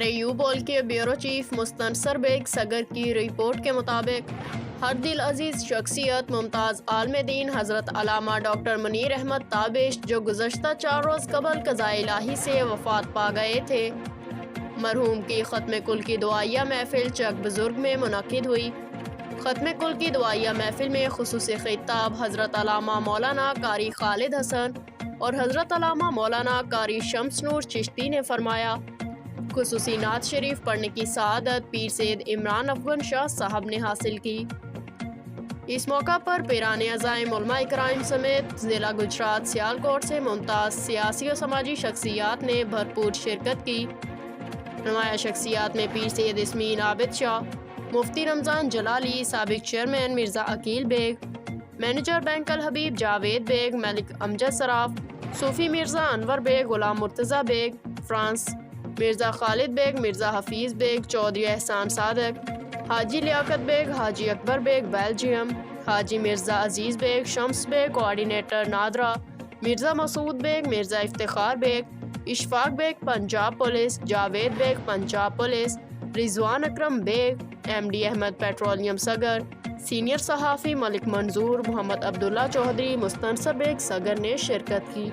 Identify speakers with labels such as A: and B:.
A: RAU بول کے bureau chief Mustansir Baig سگر کی رپورٹ کے مطابق ہر دل عزیز شخصیت ممتاز عالم دین حضرت علامہ ڈاکٹر منیر احمد تابش جو گزشتہ 4 روز قبل قضائے الہی سے وفات پا گئے تھے، مرحوم کی ختم کل کی دعائیہ محفل چک بزرگ میں منعقد ہوئی۔ ختم کل کی دعائیہ محفل میں خصوصی خطاب حضرت علامہ مولانا قاری خالد حسن اور حضرت علامہ مولانا قاری شمس نور چشتی نے فرمایا۔ خصوصی نعت شریف پڑھنے کی سعادت پیر سید عمران افغان شاہ صاحب نے حاصل کی۔ اس موقع پر پیران عزائم علماء کرام سمیت ضلع گجرات سیالکوٹ سے ممتاز سیاسی و سماجی شخصیات نے بھرپور شرکت کی۔ نمایاں شخصیات میں پیر سید یاسمین عابد شاہ، مفتی رمضان جلالی، سابق chairman Mirza Aqeel Baig, manager bank Al Habib Javed bag, ملک امجد صراف، صوفی Mirza Anwar Baig, Ghulam Murtaza Baig France, Mirza Khalid Baig, Mirza Hafeez Baig, Chaudhry Ehsan Sadiq, Haji Liaquat Baig, Haji Akbar Baig Belgium, Haji Mirza Aziz Baig, Shams Baig coordinator NADRA, Mirza Masood Baig, Mirza Iftikhar Baig, Ashfaq Baig Punjab police, Javed Baig Punjab police, Rizwan Akram Baig, MD Ahmed petroleum Sagar, senior صحافی ملک منظور، محمد عبداللہ چودھری، مستنصر بیگ سگر نے شرکت کی۔